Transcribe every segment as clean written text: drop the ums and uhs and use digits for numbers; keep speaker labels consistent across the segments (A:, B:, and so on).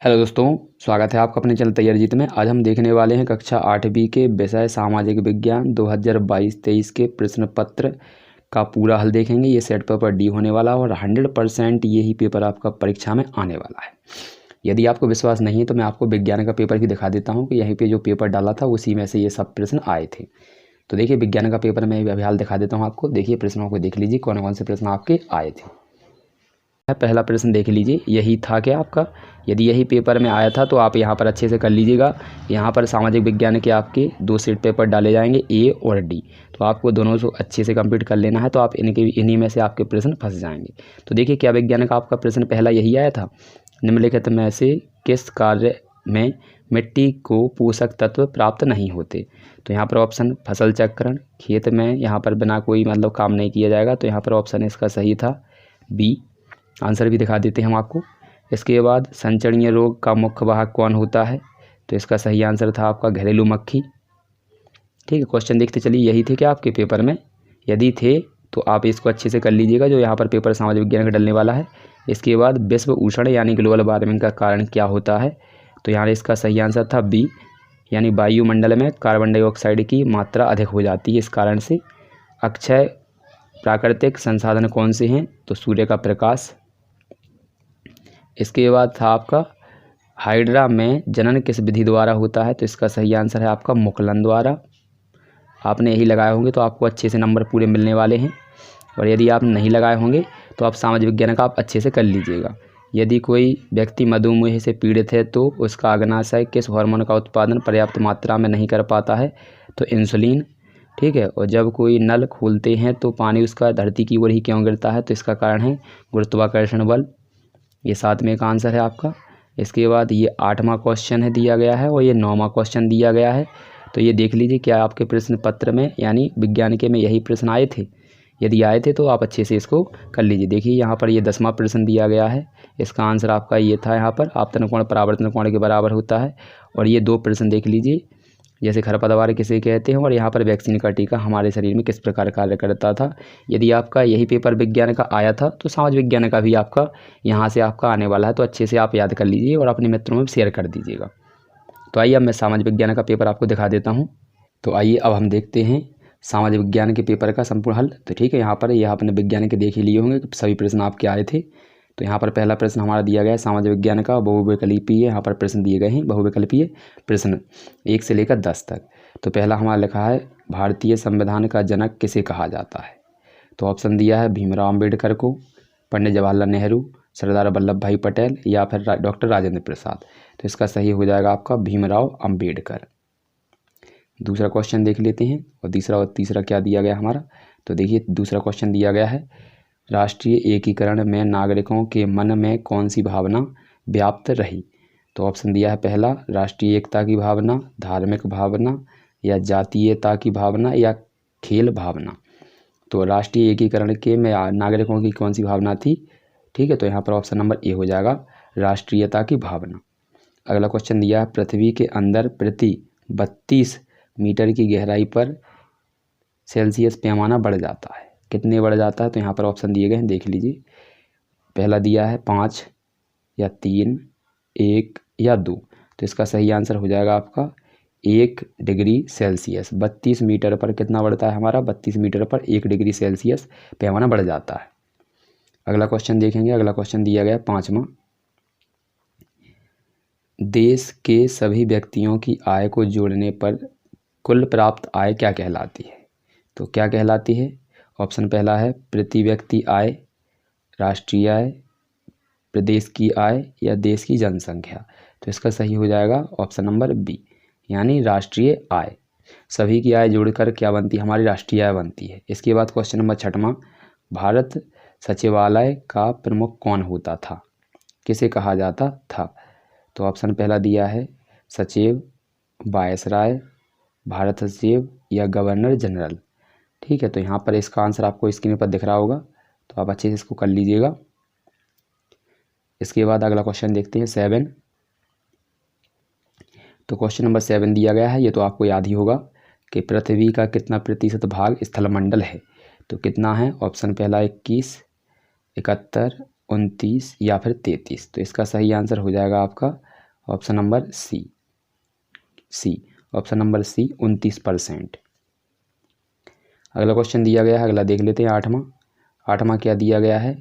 A: Hello दोस्तों, स्वागत है आपका अपने चैनल तैयारी जीत में। आज हम देखने वाले हैं कक्षा 8वीं के विषय सामाजिक विज्ञान 2022-23 के प्रश्न पत्र का पूरा हल देखेंगे। ये सेट पेपर डी होने वाला है और 100% यही पेपर आपका परीक्षा में आने वाला है। यदि आपको विश्वास नहीं है तो मैं आपको विज्ञान का पेपर भी दिखा देता हूँ कि यहीं पे जो पेपर डाला था उसी में से ये सब प्रश्न आए थे। तो देखिए, विज्ञान का पेपर मैं अभी हाल दिखा देता हूँ आपको। देखिए, प्रश्नों को देख लीजिए कौन कौन से प्रश्न आपके आए थे। पहला प्रश्न देख लीजिए, यही था क्या आपका? यदि यही पेपर में आया था तो आप यहाँ पर अच्छे से कर लीजिएगा। यहाँ पर सामाजिक विज्ञान के आपके 2 सेट पेपर डाले जाएंगे, ए और डी। तो आपको दोनों को अच्छे से कंप्लीट कर लेना है, तो आप इन्हीं में से आपके प्रश्न फंस जाएंगे। तो देखिए, क्या विज्ञान का आपका प्रश्न पहला यही आया था, निम्नलिखित में से किस कार्य में मिट्टी को पोषक तत्व प्राप्त नहीं होते? तो यहाँ पर ऑप्शन फसल चक्रण, खेत में यहाँ पर बिना कोई काम नहीं किया जाएगा। तो यहाँ पर ऑप्शन इसका सही था बी। आंसर भी दिखा देते हैं हम आपको। इसके बाद संचरणीय रोग का मुख्य वाहक कौन होता है? तो इसका सही आंसर था आपका घरेलू मक्खी। ठीक है, क्वेश्चन देखते चलिए, यही थे क्या आपके पेपर में? यदि थे तो आप इसको अच्छे से कर लीजिएगा, जो यहाँ पर पेपर समाज विज्ञान का डलने वाला है। इसके बाद विश्व उष्ण यानी ग्लोबल वार्मिंग का कारण क्या होता है? तो यहाँ इसका सही आंसर था बी, यानी वायुमंडल में कार्बन डाइऑक्साइड की मात्रा अधिक हो जाती है इस कारण से। अक्षय प्राकृतिक संसाधन कौन से हैं? तो सूर्य का प्रकाश। इसके बाद था आपका हाइड्रा में जनन किस विधि द्वारा होता है? तो इसका सही आंसर है आपका मुकुलन द्वारा। आपने यही लगाए होंगे तो आपको अच्छे से नंबर पूरे मिलने वाले हैं, और यदि आप नहीं लगाए होंगे तो आप सामाजिक विज्ञान का आप अच्छे से कर लीजिएगा। यदि कोई व्यक्ति मधुमेह से पीड़ित है तो उसका अग्नाशय किस हार्मोन का उत्पादन पर्याप्त मात्रा में नहीं कर पाता है? तो इंसुलिन। ठीक है, और जब कोई नल खोलते हैं तो पानी उसका धरती की ओर ही क्यों गिरता है? तो इसका कारण है गुरुत्वाकर्षण बल। ये 7वें का आंसर है आपका। इसके बाद ये 8वां क्वेश्चन है दिया गया है, और ये 9वां क्वेश्चन दिया गया है। तो ये देख लीजिए क्या आपके प्रश्न पत्र में यानी विज्ञान के में यही प्रश्न आए थे। यदि आए थे तो आप अच्छे से इसको कर लीजिए। देखिए, यहाँ पर ये 10वां प्रश्न दिया गया है। इसका आंसर आपका ये था, यहाँ पर आपतन कोण परावर्तन कोण के बराबर होता है। और ये 2 प्रश्न देख लीजिए, जैसे खरपतवार किसे कहते हैं, और यहाँ पर वैक्सीन का टीका हमारे शरीर में किस प्रकार कार्य करता था। यदि आपका यही पेपर विज्ञान का आया था तो समाज विज्ञान का भी आपका यहाँ से आपका आने वाला है। तो अच्छे से आप याद कर लीजिए और अपने मित्रों में शेयर कर दीजिएगा। तो आइए अब मैं सामाजिक विज्ञान का पेपर आपको दिखा देता हूँ। तो आइए अब हम देखते हैं सामाजिक विज्ञान के पेपर का संपूर्ण हल। तो ठीक है, यहाँ पर यह आपने विज्ञान के देख ही लिए होंगे कि सभी प्रश्न आपके आए थे। तो यहाँ पर पहला प्रश्न हमारा दिया गया है सामाजिक विज्ञान का बहुविकल्पीय। यहाँ पर प्रश्न दिए गए हैं बहुविकल्पीय प्रश्न 1 से लेकर 10 तक। तो पहला हमारा लिखा है भारतीय संविधान का जनक किसे कहा जाता है? तो ऑप्शन दिया है भीमराव अम्बेडकर को, पंडित जवाहरलाल नेहरू, सरदार वल्लभ भाई पटेल, या फिर डॉक्टर राजेंद्र प्रसाद। तो इसका सही हो जाएगा आपका भीमराव अम्बेडकर। दूसरा क्वेश्चन देख लेते हैं, और दूसरा और तीसरा क्या दिया गया हमारा। तो देखिए, दूसरा क्वेश्चन दिया गया है राष्ट्रीय एकीकरण में नागरिकों के मन में कौन सी भावना व्याप्त रही? तो ऑप्शन दिया है पहला राष्ट्रीय एकता की भावना, धार्मिक भावना, या जातीयता की भावना, या खेल भावना। तो राष्ट्रीय एकीकरण के में नागरिकों की कौन सी भावना थी? ठीक है, तो यहाँ पर ऑप्शन नंबर ए हो जाएगा राष्ट्रीयता की भावना। अगला क्वेश्चन दिया है पृथ्वी के अंदर प्रति 32 मीटर की गहराई पर सेल्सियस पैमाना बढ़ जाता है, कितने बढ़ जाता है? तो यहाँ पर ऑप्शन दिए गए हैं, देख लीजिए। पहला दिया है 5 या 3, 1 या 2। तो इसका सही आंसर हो जाएगा आपका 1 डिग्री सेल्सियस। 32 मीटर पर कितना बढ़ता है हमारा? 32 मीटर पर 1 डिग्री सेल्सियस पैमाना बढ़ जाता है। अगला क्वेश्चन देखेंगे। अगला क्वेश्चन दिया गया 5वां, देश के सभी व्यक्तियों की आय को जोड़ने पर कुल प्राप्त आय क्या कहलाती है? तो क्या कहलाती है? ऑप्शन पहला है प्रति व्यक्ति आय, राष्ट्रीय आय, प्रदेश की आय, या देश की जनसंख्या। तो इसका सही हो जाएगा ऑप्शन नंबर बी, यानी राष्ट्रीय आय। सभी की आय जोड़कर क्या बनती है? हमारी राष्ट्रीय आय बनती है। इसके बाद क्वेश्चन नंबर 6वां, भारत सचिवालय का प्रमुख कौन होता था, किसे कहा जाता था? तो ऑप्शन पहला दिया है सचिव, वायसराय, भारत सचिव, या गवर्नर जनरल। ठीक है, तो यहाँ पर इसका आंसर आपको स्क्रीन पर दिख रहा होगा, तो आप अच्छे से इसको कर लीजिएगा। इसके बाद अगला क्वेश्चन देखते हैं 7। तो क्वेश्चन नंबर 7 दिया गया है, ये तो आपको याद ही होगा कि पृथ्वी का कितना प्रतिशत भाग स्थलमंडल है? तो कितना है? ऑप्शन पहला 21, 71, 29, या फिर 33। तो इसका सही आंसर हो जाएगा आपका option number C option number C 29%। अगला क्वेश्चन दिया गया है, अगला देख लेते हैं। आठवां क्या दिया गया है,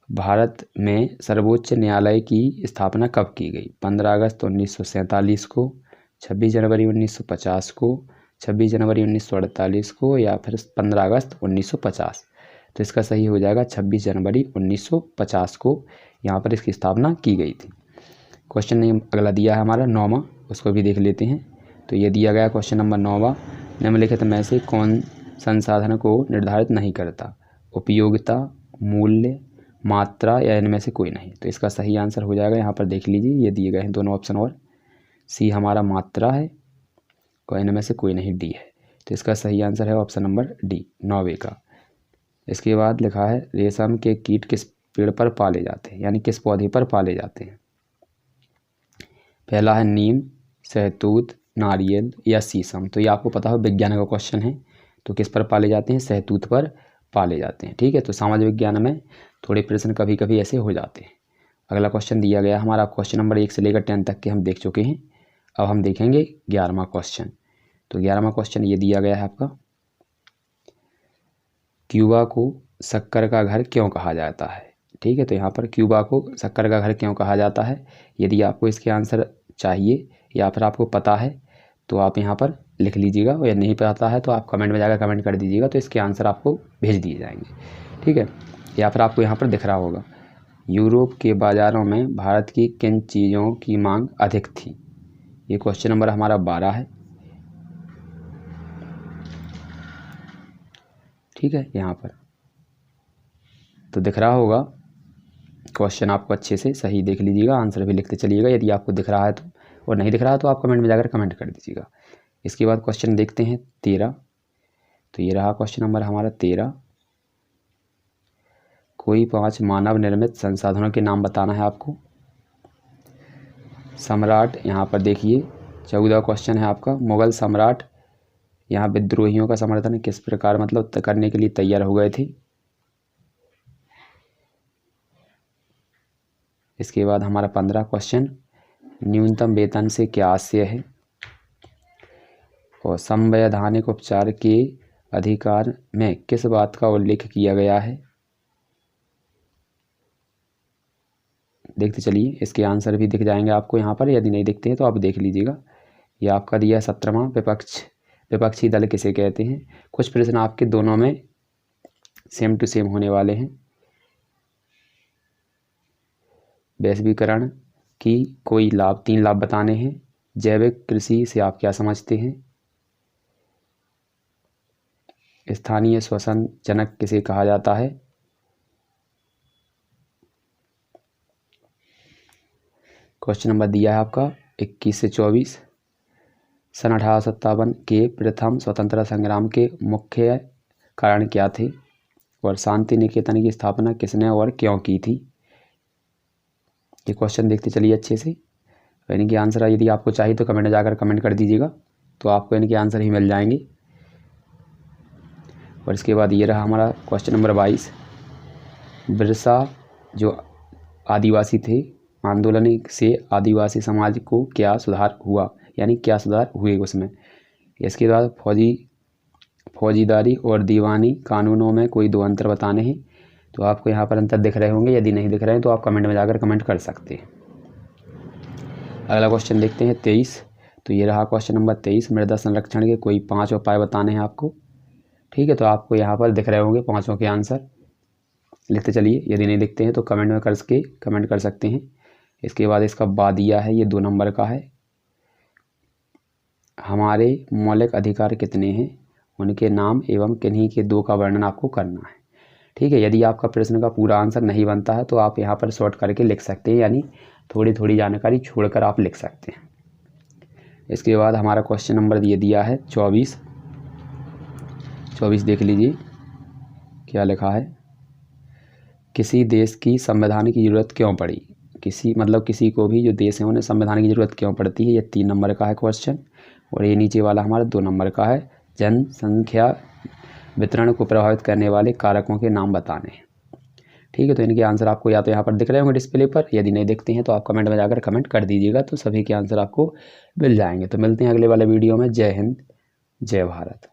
A: भारत में सर्वोच्च न्यायालय की स्थापना कब की गई? 15 अगस्त 1947 को, 26 जनवरी 1950 को, 26 जनवरी 1948 को, या फिर 15 अगस्त 1950। तो इसका सही हो जाएगा 26 जनवरी 1950 को यहाँ पर इसकी स्थापना की गई थी। क्वेश्चन अगला दिया है हमारा 9वां, उसको भी देख लेते हैं। तो ये दिया गया क्वेश्चन नंबर 9वां, निम्नलिखित में से कौन संसाधन को निर्धारित नहीं करता? उपयोगिता, मूल्य, मात्रा, या इनमें से कोई नहीं? तो इसका सही आंसर हो जाएगा, यहाँ पर देख लीजिए, ये दिए गए हैं दोनों ऑप्शन, और सी हमारा मात्रा है और इनमें से कोई नहीं, डी है। तो इसका सही आंसर है ऑप्शन नंबर डी, 9वें का। इसके बाद लिखा है रेशम के कीट किस पेड़ पर पाले जाते हैं, यानी किस पौधे पर पाले जाते हैं? पहला है नीम, सहतूत, नारियल या शीशम। तो ये आपको पता हो विज्ञान का क्वेश्चन है। तो किस पर पाले जाते हैं? सहतूत पर पाले जाते हैं। ठीक है, तो समाज विज्ञान में थोड़े प्रश्न कभी कभी ऐसे हो जाते हैं। अगला क्वेश्चन दिया गया हमारा, क्वेश्चन नंबर 1 से लेकर 10 तक के हम देख चुके हैं। अब हम देखेंगे 11वां क्वेश्चन। तो 11वां क्वेश्चन ये दिया गया है आपका, क्यूबा को शक्कर का घर क्यों कहा जाता है? ठीक है, तो यहाँ पर क्यूबा को शक्कर का घर क्यों कहा जाता है? यदि आपको इसके आंसर चाहिए या फिर आपको पता है तो आप यहाँ पर लिख लीजिएगा, और यदि नहीं पता है तो आप कमेंट में जाकर कमेंट कर दीजिएगा, तो इसके आंसर आपको भेज दिए जाएंगे। ठीक है, या फिर आपको यहाँ पर दिख रहा होगा, यूरोप के बाज़ारों में भारत की किन चीज़ों की मांग अधिक थी? ये क्वेश्चन नंबर हमारा 12 है। ठीक है, यहाँ पर तो दिख रहा होगा क्वेश्चन, आपको अच्छे से सही देख लीजिएगा, आंसर भी लिखते चलिएगा यदि आपको दिख रहा है तो, और नहीं दिख रहा है तो आप कमेंट में जाकर कमेंट कर दीजिएगा। इसके बाद क्वेश्चन देखते हैं 13। तो ये रहा क्वेश्चन नंबर हमारा 13। कोई 5 मानव निर्मित संसाधनों के नाम बताना है आपको। सम्राट, यहाँ पर देखिए 14 क्वेश्चन है आपका, मुगल सम्राट यहाँ विद्रोहियों का समर्थन किस प्रकार मतलब करने के लिए तैयार हो गए थे? इसके बाद हमारा 15 क्वेश्चन, न्यूनतम वेतन से क्या आशय है? और संवैधानिक उपचार के अधिकार में किस बात का उल्लेख किया गया है? देखते चलिए, इसके आंसर भी दिख जाएंगे आपको यहाँ पर, यदि नहीं दिखते हैं तो आप देख लीजिएगा। यह आपका दिया 17वां, विपक्षी दल किसे कहते हैं? कुछ प्रश्न आपके दोनों में सेम टू सेम होने वाले हैं। वैश्वीकरण की कोई लाभ, 3 लाभ बताने हैं। जैविक कृषि से आप क्या समझते हैं? स्थानीय श्वसन जनक किसे कहा जाता है? क्वेश्चन नंबर दिया है आपका 21 से 24। सन 1857 के प्रथम स्वतंत्रता संग्राम के मुख्य कारण क्या थे? और शांति निकेतन की स्थापना किसने और क्यों की थी? ये क्वेश्चन देखते चलिए अच्छे से। इनके आंसर यदि आपको चाहिए तो कमेंट में जाकर कमेंट कर दीजिएगा, तो आपको इनके आंसर ही मिल जाएंगे। और इसके बाद ये रहा हमारा क्वेश्चन नंबर 22। बिरसा जो आदिवासी थे, आंदोलन से आदिवासी समाज को क्या सुधार हुआ, यानी क्या सुधार हुए उसमें? इसके बाद फौजीदारी और दीवानी कानूनों में कोई 2 अंतर बताने हैं। तो आपको यहाँ पर अंतर दिख रहे होंगे, यदि नहीं दिख रहे हैं तो आप कमेंट में जाकर कमेंट कर सकते हैं। अगला क्वेश्चन देखते हैं 23। तो ये रहा क्वेश्चन नंबर 23, मृदा संरक्षण के कोई 5 उपाय बताने हैं आपको। ठीक है, तो आपको यहाँ पर दिख रहे होंगे 5 के आंसर, लिखते चलिए, यदि नहीं दिखते हैं तो कमेंट में करके कमेंट कर सकते हैं। इसके बाद इसका बादिया है, ये 2 नंबर का है। हमारे मौलिक अधिकार कितने हैं, उनके नाम एवं किन्हीं के 2 का वर्णन आपको करना है। ठीक है, यदि आपका प्रश्न का पूरा आंसर नहीं बनता है तो आप यहाँ पर शॉर्ट करके लिख सकते हैं, यानी थोड़ी थोड़ी जानकारी छोड़कर आप लिख सकते हैं। इसके बाद हमारा क्वेश्चन नंबर ये दिया है 24 देख लीजिए क्या लिखा है। किसी देश की संविधान की ज़रूरत क्यों पड़ी? किसी को भी जो देश है उन्हें संविधान की ज़रूरत क्यों पड़ती है? ये 3 नंबर का है क्वेश्चन। और ये नीचे वाला हमारा 2 नंबर का है, जनसंख्या वितरण को प्रभावित करने वाले कारकों के नाम बताने हैं। ठीक है, तो इनके आंसर आपको या तो यहाँ पर दिख रहे होंगे डिस्प्ले पर, यदि नहीं दिखते हैं तो आप कमेंट में जाकर कमेंट कर दीजिएगा, तो सभी के आंसर आपको मिल जाएंगे। तो मिलते हैं अगले वाले वीडियो में। जय हिंद, जय भारत।